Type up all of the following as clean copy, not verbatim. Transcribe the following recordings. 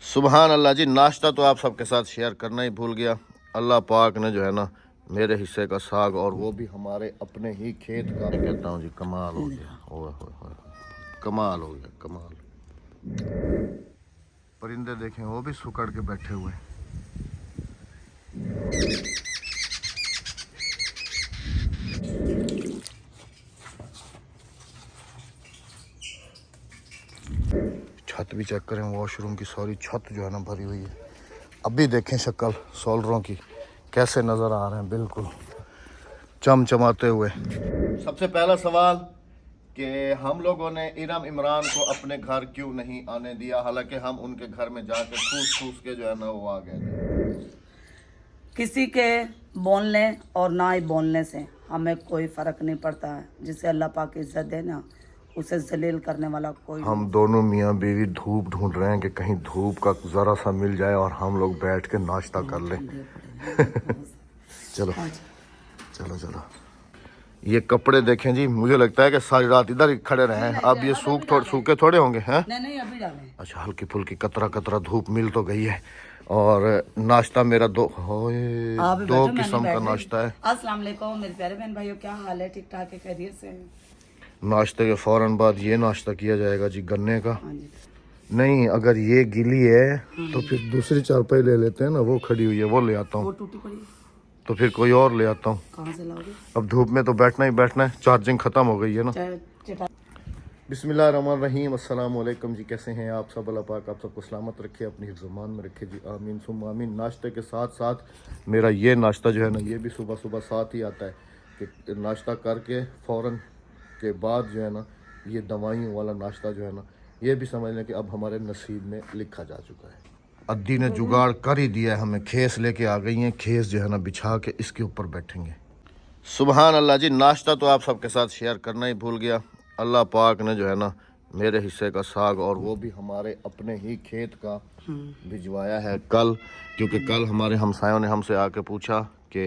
सुबहान अल्लाह जी। नाश्ता तो आप सबके साथ शेयर करना ही भूल गया। अल्लाह पाक ने जो है ना मेरे हिस्से का साग, और वो भी हमारे अपने ही खेत का। मैं कहता हूँ जी कमाल हो गया। ओए होए होए, कमाल हो गया कमाल। परिंदे देखें वो भी सुकड़ के बैठे हुए हैं। छत भी चेक करें, वॉशरूम की सारी छत जो है ना भरी हुई है। अभी देखें शक्ल सोलरों की कैसे नज़र आ रहे हैं, बिल्कुल चमचमाते हुए। सबसे पहला सवाल कि हम लोगों ने इरम इमरान को अपने घर क्यों नहीं आने दिया, हालांकि हम उनके घर में जाकर ठूस ठूस के जो है ना वो आ गए थे। किसी के बोलने और ना ही बोलने से हमें कोई फ़र्क नहीं पड़ता है। जिसे अल्लाह पाक इज़्ज़त दे ना, उसे जलील करने वाला कोई हम दोनों मियाँ बीवी धूप ढूंढ रहे हैं कि कहीं धूप का ज़रा सा मिल जाए और हम लोग बैठ के नाश्ता कर लें। चलो चलो चलो। ये कपड़े देखें जी, मुझे लगता है कि सारी रात इधर ही खड़े रहे हैं। अब ये सूखे थोड़े होंगे हैं। नहीं अभी डालें। अच्छा, हल्की फुल्की कतरा कतरा धूप मिल तो गई है। और नाश्ता मेरा दो किस्म का नाश्ता है। अस्सलाम वालेकुम मेरे प्यारे बहन भाइयों, क्या हाल है? ठीक ठाक है, खैरियत से? नाश्ते के फौरन बाद ये नाश्ता किया जाएगा जी गन्ने का। हाँ जी। नहीं, अगर ये गीली है तो फिर दूसरी चारपाई ले लेते हैं ना, वो खड़ी हुई है वो ले आता वो हूँ। टूटी पड़ी तो फिर कोई और ले आता हूँ। कहाँ से लाओगे? अब धूप में तो बैठना ही बैठना है, चार्जिंग खत्म हो गई है ना। बिस्मिल्लाहिर्रहमानिर्रहीम। अस्सलाम वालेकुम जी, कैसे हैं आप सब? अल्लाह पाक आप सबको सलामत रखे, अपनी हिफ्ज़-ए-मान में रखे जी, आमीन सुम्मा आमीन। नाश्ते के साथ साथ मेरा ये नाश्ता जो है ना, ये भी सुबह सुबह साथ ही आता है कि नाश्ता करके फ़ौरन के बाद जो है ना ये दवाइयों वाला नाश्ता जो है ना, ये भी समझ लें कि अब हमारे नसीब में लिखा जा चुका है। अद्दी ने जुगाड़ कर ही दिया है, हमें खेस लेके आ गई हैं। खेस जो है ना बिछा के इसके ऊपर बैठेंगे। सुबहान अल्लाह जी। नाश्ता तो आप सबके साथ शेयर करना ही भूल गया। अल्लाह पाक ने जो है ना मेरे हिस्से का साग, और वो भी हमारे अपने ही खेत का भिजवाया है कल। क्योंकि कल हमारे हमसायों ने हमसे आके पूछा कि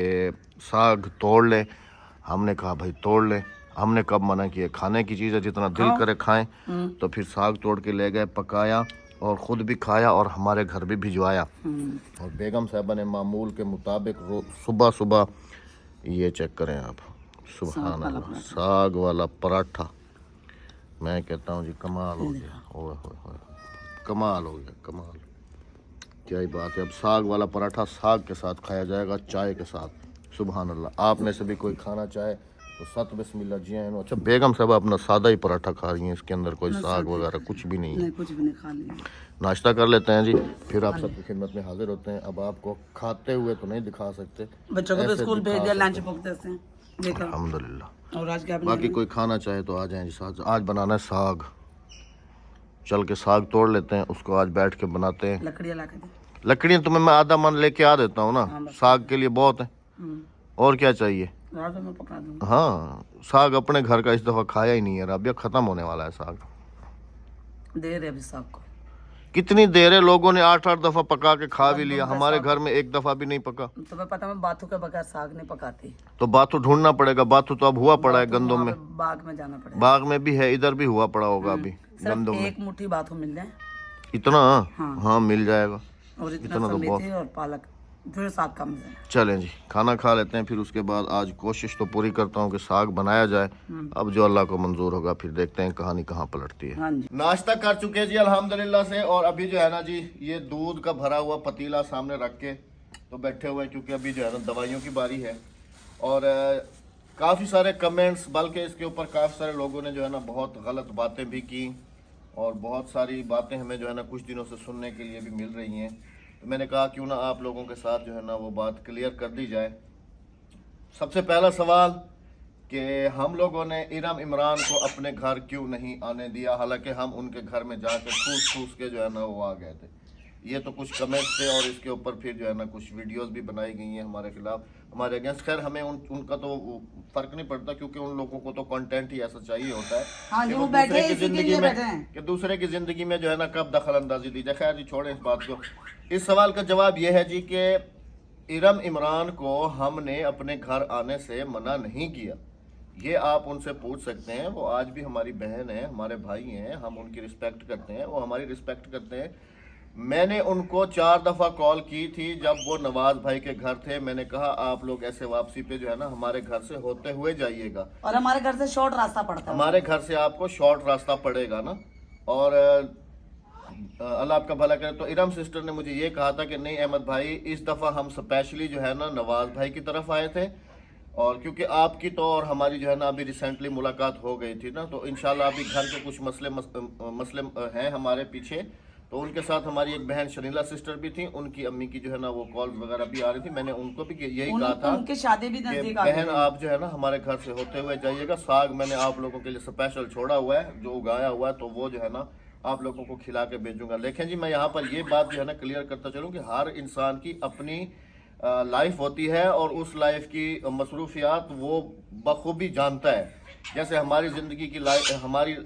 साग तोड़ ले। हमने कहा भाई तोड़ ले। हमने कब मना किया, खाने की चीज़ है, जितना दिल करे खाएं। तो फिर साग तोड़ के ले गए, पकाया और ख़ुद भी खाया और हमारे घर भी भिजवाया। और बेगम साहबा ने मामूल के मुताबिक सुबह सुबह ये चेक करें आप, सुभान अल्लाह, साग वाला पराठा। मैं कहता हूँ जी कमाल हो गया। ओए होए होए, कमाल हो गया कमाल। क्या ही बात है। अब साग वाला पराठा साग के साथ खाया जाएगा, चाय के साथ। सुभान अल्लाह। आप में से भी कोई खाना चाहे तो सत बिस्मिल्लाह जी। अच्छा, बेगम साहब अपना सादा ही पराठा खा रही हैं, इसके अंदर कोई साग वगैरह कुछ भी नहीं है। कुछ भी नहीं, खा लिया। नाश्ता कर लेते हैं जी, फिर आप सबकी खिदमत में हाजिर होते हैं। अब आपको खाते हुए तो नहीं दिखा सकते, बच्चों को तो स्कूल भेज दिया, लंच पकते से। अल्हम्दुलिल्लाह। और आज क्या बाकी कोई खाना चाहे तो आ जाएं जी साथ। आज बनाना है साग। चल के साग तोड़ लेते हैं, उसको आज बैठ के बनाते हैं। लकड़ियाँ ला के दे। लकड़ियाँ तुम्हें मैं आधा मन लेके आ देता हूँ ना, साग के लिए बहुत है। और क्या चाहिए? मैं पका दूंगा। हाँ, साग अपने घर का इस दफ़ा खाया ही नहीं है राबिया, ख़त्म होने वाला है साग। देर है अभी साग को। कितनी देर है? लोगों ने 8-8 दफ़ा पका के खा भी लिया, हमारे घर में एक दफ़ा भी नहीं पका। तुम्हें पता, मैं बाथू के बगैर साग नहीं पकाती। तो बाथू ढूंढना पड़ेगा। बाथू तो अब हुआ पड़ा है गंदों में। बाग में जाना पड़ेगा। बाग में भी है, इधर भी हुआ पड़ा होगा अभी गंदों में। एक मुट्ठी बाथू मिल जाए इतना? हाँ मिल जाएगा। और इतना तो बहुत। और पालक, फिर साग का मजा है। चलें जी, खाना खा लेते हैं, फिर उसके बाद आज कोशिश तो पूरी करता हूँ कि साग बनाया जाए। अब जो अल्लाह को मंजूर होगा, फिर देखते हैं कहानी कहाँ पलटती है। हाँ जी। नाश्ता कर चुके हैं जी अल्हम्दुलिल्लाह से, और अभी जो है ना जी ये दूध का भरा हुआ पतीला सामने रख के तो बैठे हुए हैं, क्योंकि अभी जो है ना दवाइयों की बारी है। और काफ़ी सारे कमेंट्स, बल्कि इसके ऊपर काफ़ी सारे लोगों ने जो है ना बहुत गलत बातें भी की, और बहुत सारी बातें हमें जो है ना कुछ दिनों से सुनने के लिए भी मिल रही हैं। तो मैंने कहा क्यों ना आप लोगों के साथ जो है ना वो बात क्लियर कर दी जाए। सबसे पहला सवाल कि हम लोगों ने इरम इमरान को अपने घर क्यों नहीं आने दिया, हालांकि हम उनके घर में जाकर ठूस ठूस के जो है ना वो आ गए थे। ये तो कुछ कमेंट्स थे, और इसके ऊपर फिर जो है ना कुछ वीडियोस भी बनाई गई हैं हमारे खिलाफ, हमारे अगेंस्ट। खैर हमें उनका तो फर्क नहीं पड़ता, क्योंकि उन लोगों को तो कंटेंट ही ऐसा चाहिए होता है कि वो दूसरे की जिंदगी में जो है ना कब दखल अंदाजी दी जाए। खैर जी छोड़ें इस बात को। इस सवाल का जवाब यह है जी कि इरम इमरान को हमने अपने घर आने से मना नहीं किया। ये आप उनसे पूछ सकते हैं। वो आज भी हमारी बहन है, हमारे भाई हैं, हम उनकी रिस्पेक्ट करते हैं, वो हमारी रिस्पेक्ट करते हैं। मैंने उनको 4 दफ़ा कॉल की थी जब वो नवाज भाई के घर थे। मैंने कहा आप लोग ऐसे वापसी पे जो है ना हमारे घर से होते हुए जाइएगा, और हमारे घर से शॉर्ट रास्ता पड़ता है। हमारे घर से आपको शॉर्ट रास्ता पड़ेगा ना। और अल्लाह आपका भला करे। तो इरम सिस्टर ने मुझे ये कहा था कि नहीं अहमद भाई, इस दफ़ा हम स्पेशली जो है ना नवाज भाई की तरफ आए थे, और क्योंकि आपकी तो और हमारी जो है ना अभी रिसेंटली मुलाकात हो गई थी ना, तो इंशाल्लाह अभी घर के कुछ मसले हैं हमारे पीछे। तो उनके साथ हमारी एक बहन शनीला सिस्टर भी थी, उनकी अम्मी की जो है ना वो कॉल वगैरह भी आ रही थी। मैंने उनको भी यही कहा था उनकी शादी भी कि नजदीक आ गई बहन आप जो है ना हमारे घर से होते हुए जाइएगा। साग मैंने आप लोगों के लिए स्पेशल छोड़ा हुआ है, जो उगाया हुआ है, तो वो जो है ना आप लोगों को खिला के भेजूंगा। लेकिन जी मैं यहाँ पर ये बात जो है ना क्लियर करता चलूँ कि हर इंसान की अपनी लाइफ होती है, और उस लाइफ की मसरूफियात वो बखूबी जानता है। जैसे हमारी ज़िंदगी की हमारी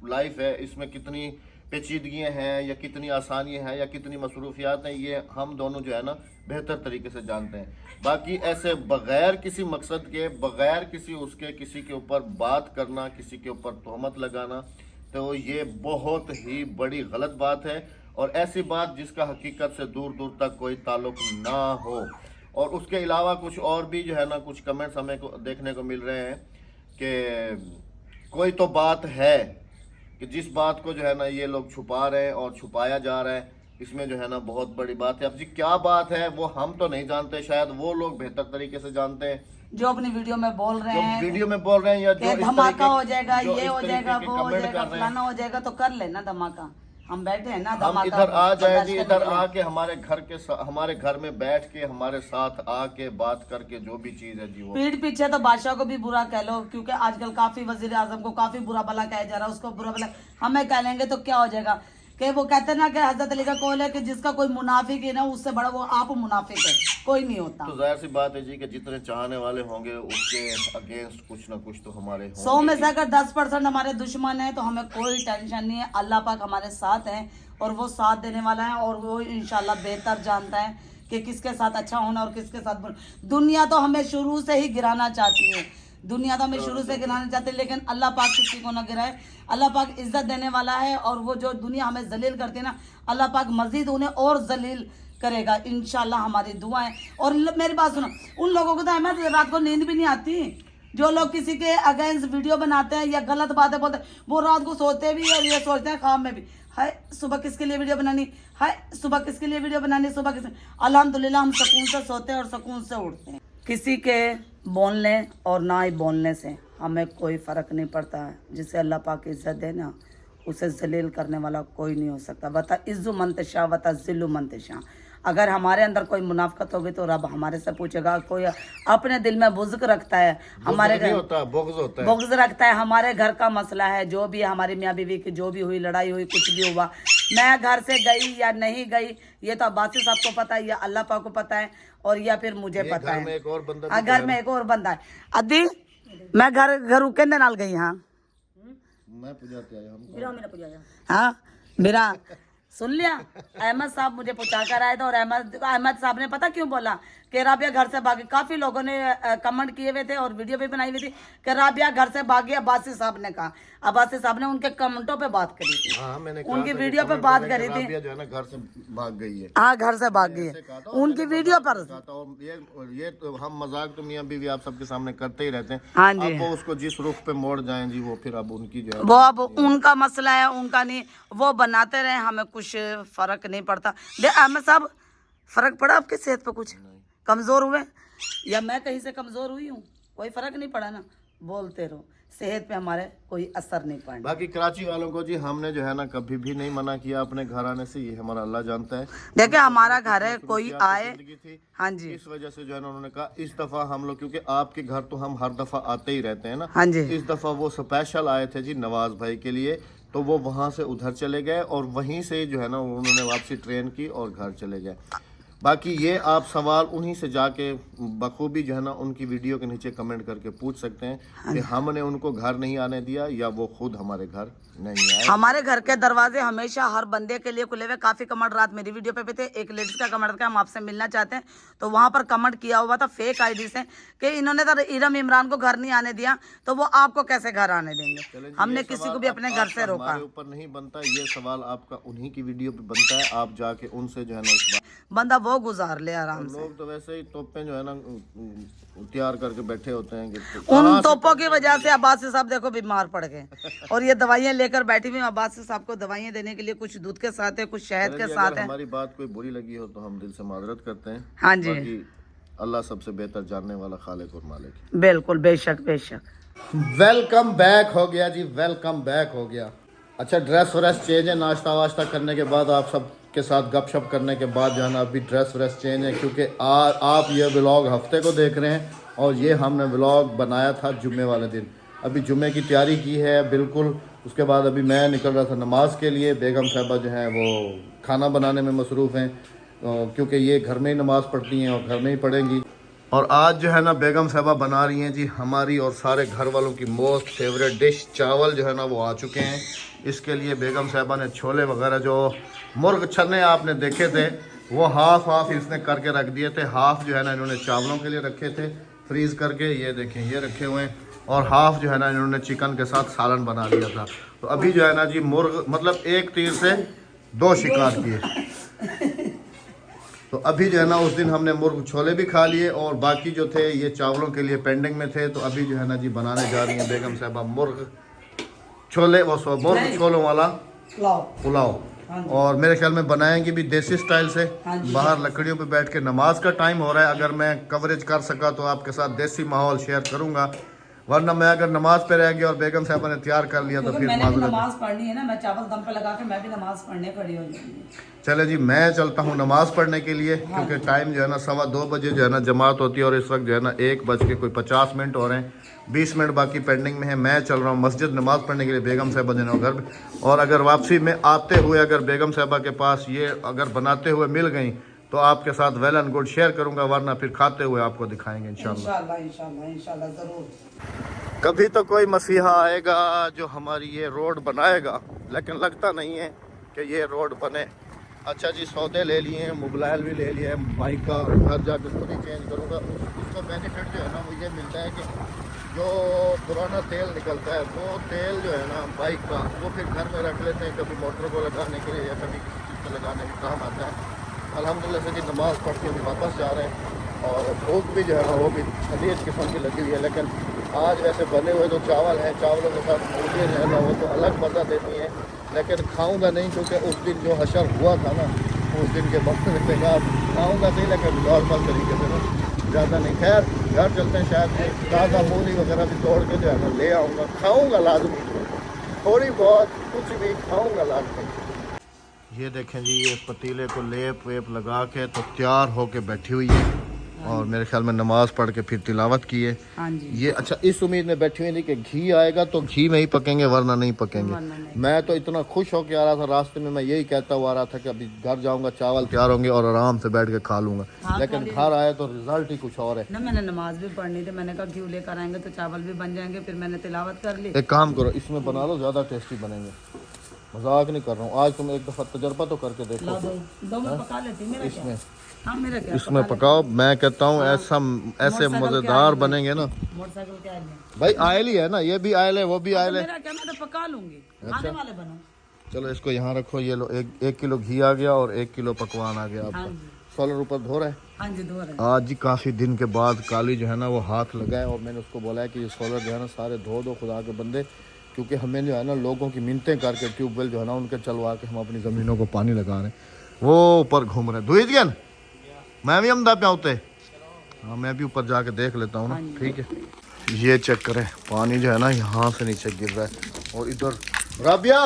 लाइफ है, इसमें कितनी पेचीदगियाँ हैं या कितनी आसानियाँ हैं या कितनी मसरूफियात हैं, ये हम दोनों जो है ना बेहतर तरीके से जानते हैं। बाकी ऐसे बग़ैर किसी मकसद के, बग़ैर किसी उसके किसी के ऊपर बात करना, किसी के ऊपर तोहमत लगाना, तो ये बहुत ही बड़ी गलत बात है, और ऐसी बात जिसका हकीकत से दूर दूर तक कोई ताल्लुक ना हो। और उसके अलावा कुछ और भी जो है ना कुछ कमेंट्स हमें को देखने को मिल रहे हैं कि कोई तो बात है कि जिस बात को जो है ना ये लोग छुपा रहे हैं और छुपाया जा रहा है, इसमें जो है ना बहुत बड़ी बात है। अब जी क्या बात है वो हम तो नहीं जानते, शायद वो लोग बेहतर तरीके से जानते हैं, जो अपनी वीडियो में बोल रहे जो हैं, वीडियो में बोल रहे हैं, या जो इस धमाका तरीके- हो जाएगा, जो ये इस हो तरीके जाएगा, के वो हो कमेंट जाएगा, कर रहे हैं। फलाना हो जाएगा, तो कर लेना धमाका। हम बैठे हैं ना, हम धमाका इधर आ जाए बर्दाश्त जी, करने इधर के लिए। आके हमारे घर में बैठ के हमारे साथ आके बात करके जो भी चीज है जी वो पीठ पीछे तो बादशाह को भी बुरा कह लो, क्योंकि आजकल काफी वजीर आजम को काफी बुरा भला कहा जा रहा है, उसको बुरा भला हमें कह लेंगे तो क्या हो जाएगा। कि वो कहते हैं ना कि हजरत अली का कौल है कि जिसका कोई मुनाफिक है ना, उससे बड़ा वो आप मुनाफिक है, कोई नहीं होता। तो जाहिर सी बात है जी कि जितने चाहने वाले होंगे उसके अगेंस्ट कुछ ना कुछ तो हमारे होंगे। 100 में से अगर 10% हमारे दुश्मन है तो हमें कोई टेंशन नहीं है, अल्लाह पाक हमारे साथ है और वो साथ देने वाला है, और वो इंशाल्लाह बेहतर जानता है कि किसके साथ अच्छा होना और किसके साथ बुरा। दुनिया तो हमें शुरू से ही गिराना चाहती है, दुनिया तो हमें शुरू से गिराना चाहती है, लेकिन अल्लाह पाक किसी को ना गिराए। अल्लाह पाक इज्जत देने वाला है, और वो जो दुनिया हमें जलील करती है ना, अल्लाह पाक मजीद उन्हें और जलील करेगा इंशाल्लाह, हमारी दुआ है। और मेरी बात सुनो, उन लोगों को तो हमें रात को नींद भी नहीं आती, जो लोग किसी के अगेंस्ट वीडियो बनाते हैं या गलत बातें बोलते हैं, वो रात को सोते भी और ये सोचते हैं ख्वाब में भी, हाय सुबह किसके लिए वीडियो बनानी, हाय सुबह किसके लिए वीडियो बनानी, सुबह किस। अल्हम्दुलिल्लाह हम सुकून से सोते हैं और सुकून से उठते हैं। किसी के बोलने और ना ही बोलने से हमें कोई फ़र्क नहीं पड़ता है। जिसे अल्लाह पाक इज़्ज़त दे ना, उसे जलील करने वाला कोई नहीं हो सकता। वता इज़्ज़ु मंतशा वता ज़िल्लु मंतशा। अगर हमारे अंदर कोई मुनाफिकत होगी तो रब हमारे से पूछेगा। कोई अपने दिल में बुज़्क रखता है, हमारे घर बुग़्ज़ रखता है, हमारे घर का मसला है, जो भी हमारी मियाँ बीवी की जो भी हुई लड़ाई हुई, कुछ भी हुआ, मैं घर से गई या नहीं गई ये तो अब्बासी साहब को पता है, या अल्लाह पाक को पता है, और या फिर मुझे पता है। घर में एक और बंदा है। अदी मैं घर के नाल गई। हाँ हाँ मेरा सुन लिया। अहमद साहब मुझे पूछा कर आए थे, और अहमद साहब ने पता क्यों बोला कि राबिया घर से भागी। काफी लोगों ने कमेंट किए हुए थे और वीडियो भी बनाई हुई थी कि राबिया घर से भागी। अब्बासी साहब ने कहा, अब्बासी साहब ने उनके कमेंटों पे बात करी थी। मैंने उनकी वीडियो पे बात करी थी, जो है ना घर से भाग गई है। हाँ घर से भाग गई है, उनकी वीडियो पर। ये तो हम मजाक तो मियां बीवी आप सबके सामने करते ही रहते हैं। हाँ जी, अब वो उसको जिस रुख पे मोड़ जाएं जी, वो फिर अब उनकी जो है वो अब उनका मसला है, उनका नहीं, वो बनाते रहे, हमें कुछ फर्क नहीं पड़ता। अहमद साहब फर्क पड़ा आपकी सेहत पे? कुछ कमजोर हुए या मैं कहीं से कमजोर हुई हूँ? कोई फर्क नहीं पड़ा ना, बोलते रहो, सेहत पे हमारे कोई असर नहीं पड़ा। बाकी कराची वालों को जी हमने जो है ना कभी भी नहीं मना किया अपने घर आने से, ये हमारा अल्लाह जानता है। देखिए हमारा घर है, कोई आए। हाँ जी, इस वजह से जो है ना उन्होंने कहा इस दफा हम लोग, क्योंकि आपके घर तो हम हर दफा आते ही रहते हैं ना। हाँ जी, इस दफा वो स्पेशल आए थे जी नवाज भाई के लिए, तो वो वहाँ से उधर चले गए और वहीं से जो है ना उन्होंने वापसी ट्रेन की और घर चले गए। बाकी ये आप सवाल उन्हीं से जाके बखूबी जो है ना उनकी वीडियो के नीचे कमेंट करके पूछ सकते हैं कि हमने उनको घर नहीं आने दिया या वो खुद हमारे घर नहीं आए। हमारे घर के दरवाजे हमेशा हर बंदे के लिए खुले हुए। काफी कमेंट रात मेरी वीडियो पे थे, एक लेडीज का कमेंट था हम आपसे मिलना चाहते हैं, तो वहां पर कमेंट किया हुआ था फेक आईडी से कि इन्होंने तो इरम इमरान को घर नहीं आने दिया, तो वो आपको कैसे घर आने देंगे। हमने किसी को भी अपने घर से रोका। हमारे ऊपर नहीं बनता ये सवाल, आपका उन्हीं की वीडियो पे बनता है, आप जाके उनसे जो है ना इस बंदा वो गुजार ले आराम से। लोग तो वैसे ही तोपे जो है ना तैयार करके बैठे होते हैं कि उन तोपों की वजह से अब्बास साहब देखो बीमार पड़ गए और ये दवाइयाँ लेकर बैठी हुई। अब्बास साहब को दवाइयाँ देने के लिए कुछ दूध के साथ है, कुछ शहद के साथ है। हमारी बात कोई बुरी लगी हो तो हम दिल से माजरत करते हैं। हाँ जी, बाकी अल्लाह सबसे बेहतर जानने वाला खालिक और मालिक। बिल्कुल, बेशक बेशक। वेलकम बैक हो गया जी, वेलकम बैक हो गया। अच्छा, ड्रेस व्रेस चेंज है, नाश्ता वाश्ता करने के बाद आप सब के साथ गपशप करने के बाद जो है ना अभी ड्रेस व्रेस चेंज है, क्योंकि आप ये व्लॉग हफ्ते को देख रहे हैं और ये हमने व्लॉग बनाया था जुम्मे वाले दिन। अभी जुम्मे की तैयारी की है बिल्कुल। उसके बाद अभी मैं निकल रहा था नमाज के लिए। बेगम साहबा जो है वो खाना बनाने में मसरूफ़ हैं, क्योंकि ये घर में ही नमाज़ पढ़ती हैं और घर में ही पढ़ेंगी। और आज जो है ना बेगम साहबा बना रही हैं जी हमारी और सारे घर वालों की मोस्ट फेवरेट डिश, चावल जो है ना वो आ चुके हैं। इसके लिए बेगम साहबा ने छोले वगैरह जो मुर्ग छन्ने आपने देखे थे वो हाफ इसने करके रख दिए थे। हाफ जो है ना इन्होंने चावलों के लिए रखे थे फ्रीज़ करके, ये देखें ये रखे हुए हैं। और हाफ जो है ना इन्होंने चिकन के साथ सालन बना लिया था। तो अभी जो है ना जी मुर्ग मतलब एक तीर से दो शिकार किए। तो अभी जो है ना उस दिन हमने मुर्ग छोले भी खा लिए और बाकी जो थे ये चावलों के लिए पेंडिंग में थे। तो अभी जो है ना जी बनाने जा रही हैं बेगम साहबा मुर्ग छोले, वो मुर्ग छोलों वाला पुलाव। और मेरे ख्याल में बनाएंगे भी देसी स्टाइल से। बाहर लकड़ियों पे बैठ के नमाज का टाइम हो रहा है, अगर मैं कवरेज कर सका तो आपके साथ देसी माहौल शेयर करूंगा, वरना मैं अगर नमाज पे रह गया और बेगम साहबा ने तैयार कर लिया तो फिर मैंने भी नमाज पढ़नी है ना, मैं चावल दम पे लगा के मैं भी नमाज पढ़ने खड़ी हो जाऊंगी। चले जी, मैं चलता हूँ नमाज पढ़ने के लिए, क्योंकि टाइम जो है ना 2:15 बजे जो है ना जमात होती है और इस वक्त जो है ना 1:50 हो रहे हैं, 20 मिनट बाकी पेंडिंग में है। मैं चल रहा हूँ मस्जिद नमाज पढ़ने के लिए। बेगम साहबा जो है घर, और अगर वापसी में आते हुए अगर बेगम साहबा के पास ये अगर बनाते हुए मिल गई तो आपके साथ वेल एंड गुड शेयर करूंगा, वरना फिर खाते हुए आपको दिखाएंगे इंशाल्लाह। इंशाल्लाह जरूर। कभी तो कोई मसीहा आएगा जो हमारी ये रोड बनाएगा, लेकिन लगता नहीं है कि ये रोड बने। अच्छा जी, सौदे ले लिए हैं, मोबाइल भी ले लिया है, बाइक का घर जाकर खुद ही चेंज करूँगा। उसका बेनिफिट जो है ना वो ये मिलता है कि जो पुराना तेल निकलता है वो तेल जो है ना बाइक का वो फिर घर में रख लेते हैं, कभी मोटर को लगाने के लिए या कभी किसी चीज़ को लगाने के काम आता है। अल्हम्दुलिल्लाह से कि नमाज़ पढ़ के भी वापस जा रहे हैं और भूख भी जो है ना वो भी खलीज किस्म की लगी हुई है। लेकिन आज वैसे बने हुए जो चावल हैं, चावलों के साथ मुर्गे जो है ना वो तो अलग मज़ा देती हैं, लेकिन खाऊंगा नहीं क्योंकि उस दिन जो हशर हुआ था ना उस दिन के वक्त के बाद खाऊंगा नहीं, लेकिन नॉर्मल तरीके से ना, ज़्यादा नहीं। खैर घर चलते हैं, शायद ताज़ा मूली वगैरह भी तोड़ के जो है ना ले आऊँगा, खाऊँगा लाजमी, थोड़ी बहुत कुछ भी खाऊँगा लाजमी। ये देखें जी, ये पतीले को लेप वेप लगा के तो तैयार होके बैठी हुई है और मेरे ख्याल में नमाज पढ़ के फिर तिलावत की है। हाँ जी। ये अच्छा इस उम्मीद में बैठी हुई थी कि घी आएगा तो घी में ही पकेंगे, वरना नहीं पकेंगे। मैं तो इतना खुश होके आ रहा था, रास्ते में मैं यही कहता हुआ आ रहा था कि अभी घर जाऊंगा, चावल तैयार होंगे और आराम से बैठ के खा लूंगा। लेकिन घर आया तो रिजल्ट ही कुछ और है ना। मैंने नमाज भी पढ़नी थी, मैंने कहा घी लेकर आएंगे तो चावल भी बन जाएंगे, फिर मैंने तिलावत कर ली। एक काम करो, इसमें बना लो, ज़्यादा टेस्टी बनेंगे, मजाक नहीं कर रहा हूँ। आज तुम एक दफ़ा तजर्बा तो करके देखो। दो में पका लेती मेरा इसमें हाँ मेरा क्या इसमें पकाओ, मैं कहता हूँ ऐसे मज़ेदार बनेंगे ना। मोटरसाइकिल क्या है भाई आयल ही है ना, ये भी आयल है वो भी आयल है। मेरा क्या, मैं तो पका लूंगी, खाने वाले बनो। चलो इसको यहाँ रखो, ये लो, एक किलो घी आ गया और 1 किलो पकवान आ गया आपका। सोलर ऊपर धो रहा है। हाँ जी, धो रहे। आज जी काफ़ी दिन के बाद काली जो है ना वो हाथ लगाए और मैंने उसको बोला है कि ये सोलर जो है ना सारे धो दो खुदा के बंदे, क्योंकि हमें जो है ना लोगों की मिन्नतें करके ट्यूबवेल जो है ना उनके चलवा के हम अपनी ज़मीनों को पानी लगा रहे हैं। वो ऊपर घूम रहे हैं दुई दिन, मैं भी अमदा पे होते। हाँ मैं भी ऊपर जाके देख लेता हूँ ना, ठीक है। ये चेक करें, पानी जो है ना यहाँ से नीचे गिर रहा है और इधर राबिया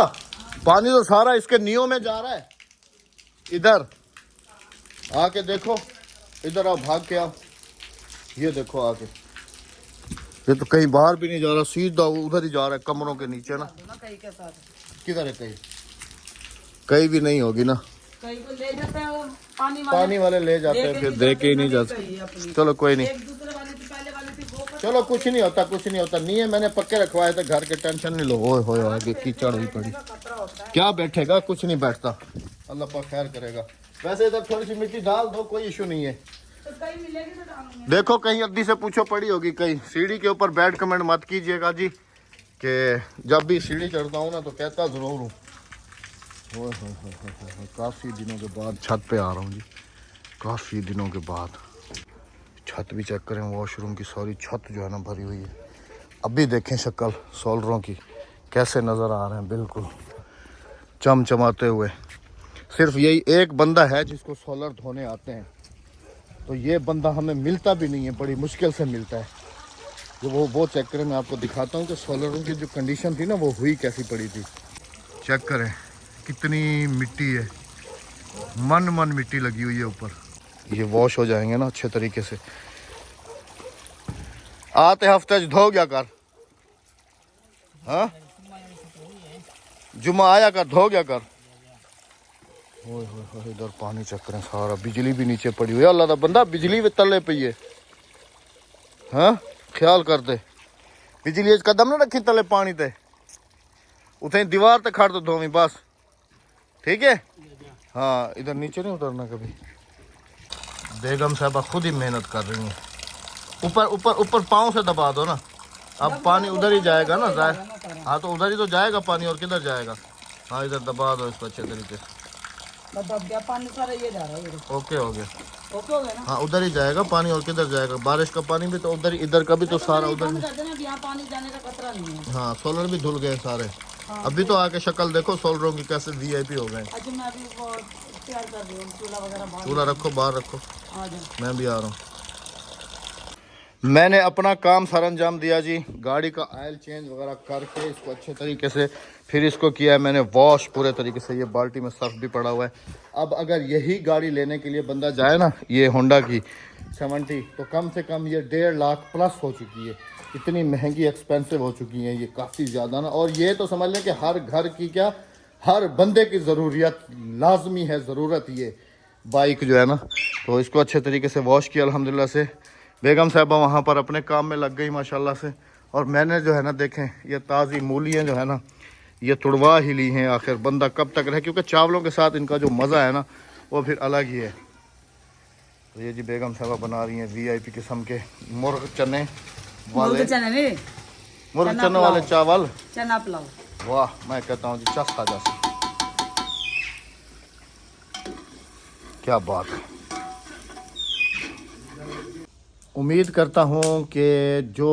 पानी तो सारा इसके नियों में जा रहा है। इधर आके देखो, इधर आओ, भाग के आओ, ये देखो आके, ये तो कहीं बाहर भी नहीं जा रहा, सीधा उधर ही जा रहा है कमरों के नीचे ना। किधर है कहीं? कहीं भी नहीं होगी ना, कहीं को ले जाते हैं वो पानी वाले ले जाते हैं, फिर दे के ही नहीं जा सकते। चलो कोई नहीं, एक दूसरे वाले थी, पहले वाले थी वो चलो कुछ नहीं होता, कुछ नहीं होता। नहीं है, मैंने पक्के रखवाए थे घर के, टेंशन नहीं लो। हो आगे कीचड़ हुई पड़ी, क्या बैठेगा, कुछ नहीं बैठता। अल्लाह पाक खैर करेगा। वैसे इधर थोड़ी सी मिट्टी डाल दो, कोई इशू नहीं है। देखो कहीं अद्दी से पूछो पड़ी होगी कहीं। सीढ़ी के ऊपर बैड कमेंट मत कीजिएगा जी, कि जब भी सीढ़ी चढ़ता हूँ ना तो कहता ज़रूर हूँ। काफ़ी दिनों के बाद छत पे आ रहा हूँ जी, काफ़ी दिनों के बाद। छत भी चेक करें, वॉशरूम की सारी छत जो है ना भरी हुई है। अभी देखें शक्ल सोलरों की कैसे नज़र आ रहे हैं, बिल्कुल चमचमाते हुए। सिर्फ यही एक बंदा है जिसको सोलर धोने आते हैं, तो ये बंदा हमें मिलता भी नहीं है, बड़ी मुश्किल से मिलता है। जो वो चेक करें, मैं आपको दिखाता हूँ कि सोलरों की जो कंडीशन थी ना वो हुई कैसी पड़ी थी। चेक करें कितनी मिट्टी है, मन मिट्टी लगी हुई है ऊपर। ये वॉश हो जाएंगे ना अच्छे तरीके से। आते हफ्ते धो गया कर, हाँ जुम्मा आया कर, धो गया कर। ओए इधर पानी चेक करें सारा, बिजली भी नीचे पड़ी हुई है। अल्लाह दा बंदा बिजली भी तले पई है, हाँ ख्याल कर दे। बिजली कदम ना रखी तले पानी ते, उथे दीवार ते खड़ दो धोवी बस, ठीक है। हाँ इधर नीचे नहीं उतरना कभी। बेगम साहबा खुद ही मेहनत कर रही हैं। ऊपर ऊपर ऊपर पाँव से दबा दो ना, अब पानी उधर ही जाएगा ना। हाँ तो उधर ही तो जाएगा पानी, और किधर जाएगा। हाँ इधर दबा दो इसको अच्छे तरीके से। पानी सारा ये जा रहा है। ओके हो गया, ओके हो गया ना। हाँ उधर ही जाएगा पानी, और किधर जाएगा। बारिश का पानी भी तो उधर, इधर का भी तो सारा उधर। यहाँ पानी जाने का खतरा नहीं है। हाँ सोलर भी धुल गए सारे। अभी तो आके शक्ल देखो सोलरों की कैसे VIP हो गए। अच्छा मैं अभी वो तैयार कर रही हूँ, चूल्हा वगैरह चूल्हा रखो बाहर रखो, आ जाओ। मैं भी आ रहा हूँ। मैंने अपना काम सर अंजाम दिया जी, गाड़ी का ऑयल चेंज वगैरह करके इसको अच्छे तरीके से फिर इसको किया है मैंने वॉश पूरे तरीके से। ये बाल्टी में सर्फ भी पड़ा हुआ है। अब अगर यही गाड़ी लेने के लिए बंदा जाए ना, ये होंडा की 70, तो कम से कम ये 1.5 लाख प्लस हो चुकी है। इतनी महंगी एक्सपेंसिव हो चुकी है ये, काफ़ी ज़्यादा ना। और ये तो समझ लें कि हर घर की क्या, हर बंदे की ज़रूरियत लाजमी है, ज़रूरत ये बाइक जो है ना। तो इसको अच्छे तरीके से वॉश किया अल्हम्दुलिल्लाह से। बेगम साहबा वहाँ पर अपने काम में लग गई माशाल्लाह से। और मैंने जो है ना देखें, ये ताज़ी मूलियाँ जो है ना ये तुड़वा ही ली हैं। आखिर बंदा कब तक रहे, क्योंकि चावलों के साथ इनका जो मज़ा है ना वो फिर अलग ही है। तो ये जी बेगम साहबा बना रही हैं VIP किस्म के मुर्ग चने वाले, मुर्ग चने वाले चावल, चना पुलाव। वाह मैं कहता हूँ जी चस्का जैसा, क्या बात है। उम्मीद करता हूँ कि जो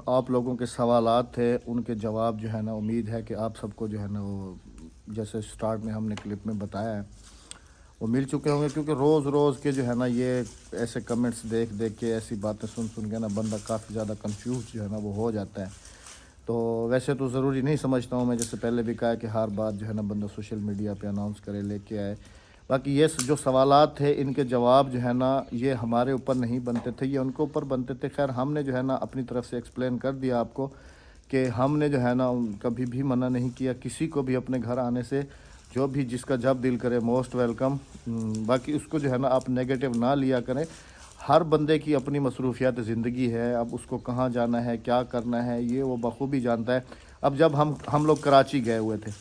आप लोगों के सवालात थे उनके जवाब जो है ना, उम्मीद है कि आप सबको जो है ना वो जैसे स्टार्ट में हमने क्लिप में बताया है वो मिल चुके होंगे। क्योंकि रोज़ के जो है ना ये ऐसे कमेंट्स देख के, ऐसी बातें सुन के ना बंदा काफ़ी ज़्यादा कंफ्यूज जो है ना वो हो जाता है। तो वैसे तो ज़रूरी नहीं समझता हूँ मैं, जैसे पहले भी कहा कि हर बात जो है ना बंदा सोशल मीडिया पे अनाउंस करे, लेके आए। बाकी ये जो सवालात थे इनके जवाब जो है ना ये हमारे ऊपर नहीं बनते थे, ये उनके ऊपर बनते थे। खैर हमने जो है ना अपनी तरफ से एक्सप्लेन कर दिया आपको कि हमने जो है ना कभी भी मना नहीं किया किसी को भी अपने घर आने से। जो भी जिसका जब दिल करे मोस्ट वेलकम। बाकी उसको जो है ना आप नेगेटिव ना लिया करें। हर बंदे की अपनी मसरूफियात ज़िंदगी है, अब उसको कहाँ जाना है, क्या करना है, ये वो बखूबी जानता है। अब जब हम लोग कराची गए हुए थे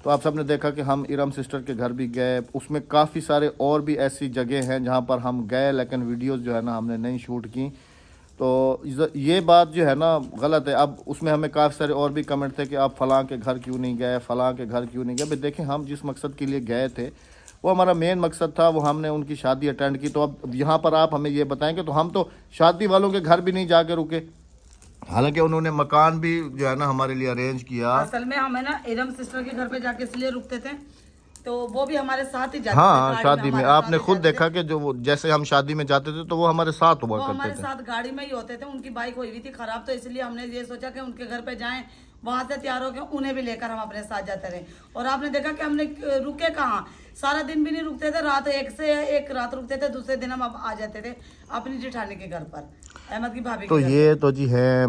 तो आप सबने देखा कि हम इरम सिस्टर के घर भी गए। उसमें काफ़ी सारे और भी ऐसी जगह हैं जहाँ पर हम गए, लेकिन वीडियोस जो है ना हमने नहीं शूट की। तो ये बात जो है ना गलत है। अब उसमें हमें काफ़ी सारे और भी कमेंट थे कि आप फ़लाँ के घर क्यों नहीं गए, फ़लाँ के घर क्यों नहीं गए। भाई देखें, हम जिस मकसद के लिए गए थे वो हमारा मेन मकसद था, वो हमने उनकी शादी अटेंड की। तो अब यहाँ पर आप हमें ये बताएंगे, तो हम तो शादी वालों के घर भी नहीं जाके रुके, हालांकि उन्होंने मकान भी जो है ना हमारे लिए अरेंज किया। असल में हमें ना इरम सिस्टर के घर पे जाके इसलिए रुकते थे, तो वो भी हमारे साथ ही जाते हाँ थे शादी में आपने खुद देखा कि जो जैसे हम शादी में जाते थे तो वो हमारे साथ हुआ करते थे। हमारे साथ गाड़ी में ही होते थे। उनकी बाइक हुई थी खराब, तो इसलिए हमने ये सोचा कि उनके घर पे जाएं, वहां से तैयार होकर उन्हें भी लेकर हम अपने साथ जाते रहे। और आपने देखा कि हमने रुके कहाँ, सारा दिन भी नहीं रुकते थे। रात एक रात रुकते थे, दूसरे दिन हम अब आ जाते थे अपनी जेठानी के घर पर, अहमद की भाभी तो के घर ये तो जी है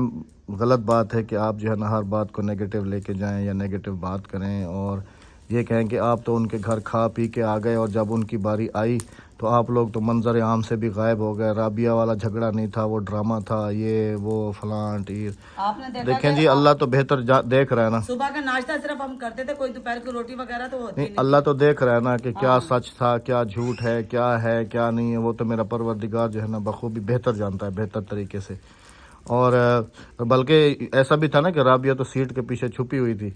गलत बात है कि आप जो है ना हर बात को नेगेटिव लेके जाएं या नेगेटिव बात करें। और ये कहें कि आप तो उनके घर खा पी के आ गए और जब उनकी बारी आई तो आप लोग तो मंजर आम से भी गायब हो गए। राबिया वाला झगड़ा नहीं था, वो ड्रामा था, ये वो फलां टीर। आपने देखा देखें कि जी, अल्लाह तो बेहतर देख रहा है ना। सुबह का नाश्ता सिर्फ हम करते थे, कोई दोपहर की रोटी वगैरह तो होती नहीं, नहीं। अल्लाह तो देख रहा है ना कि क्या सच था, क्या झूठ है क्या नहीं है। वो तो मेरा परवरदिगार जो है ना बखूबी बेहतर जानता है, बेहतर तरीके से। और बल्कि ऐसा भी था ना कि राबिया तो सीट के पीछे छुपी हुई थी।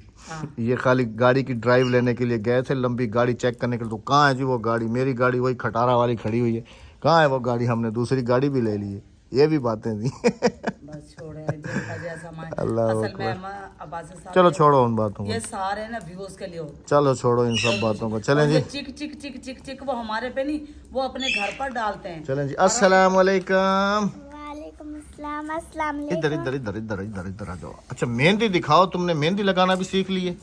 ये खाली गाड़ी की ड्राइव लेने के लिए गए थे, लंबी गाड़ी चेक करने के लिए। तो कहाँ है जी वो गाड़ी? मेरी गाड़ी वही खटारा वाली खड़ी हुई है। कहाँ है वो गाड़ी? हमने दूसरी गाड़ी भी ले ली है। ये भी बातें थी। बस छोड़े, जिनका जैसा मैं अल्लाह असल में अब्बास साहब, चलो छोड़ो उन बातों को, ये सारे ना व्यूज के लिए होते हैं। चलो छोड़ो इन सब बातों को। चलें और जी, ये चिक चिक चिक चिक चिक वो हमारे पे नहीं, वो अपने घर पर डालते हैं। चलें जी। अस्सलाम वालेकुम। वालेकुम अस्सलाम। अस्सलाम वालेकुम। इधर इधर इधर इधर इधर इधर आ जाओ। अच्छा, मेहंदी दिखाओ। तुमने मेहंदी लगाना भी सीख ली है?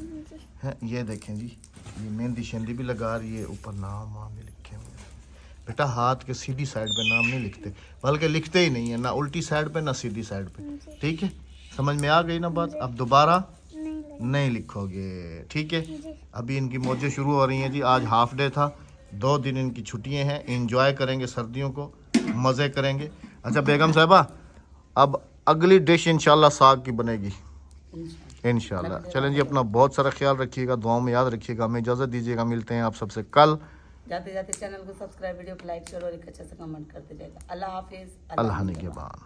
ये देखें जी, ये मेहंदी शेंदी भी लगा रही है। ऊपर नाम वाम भी लिखे हुए हैं। बेटा, हाथ के सीधी साइड पे नाम नहीं लिखते, बल्कि लिखते ही नहीं है, ना उल्टी साइड पे ना सीधी साइड पे। ठीक है, समझ में आ गई ना बात? अब दोबारा नहीं लिखोगे, ठीक है? अभी इनकी मौजें शुरू हो रही हैं जी। आज हाफ डे था, 2 दिन इनकी छुट्टियां हैं। इंजॉय करेंगे सर्दियों को, मज़े करेंगे। अच्छा बेगम साहबा, अब अगली डिश इंशाल्लाह साग की बनेगी इंशाल्लाह। चलें जी, अपना बहुत सारा ख्याल रखिएगा, दुआओं में याद रखिएगा। हमें इजाज़त दीजिएगा, मिलते हैं आप सबसे कल। जाते जाते चैनल को सब्सक्राइब, वीडियो को लाइक शेयर और एक अच्छे से कमेंट करते जाएगा। अल्लाह हाफिज। अल्लाह निगहबान।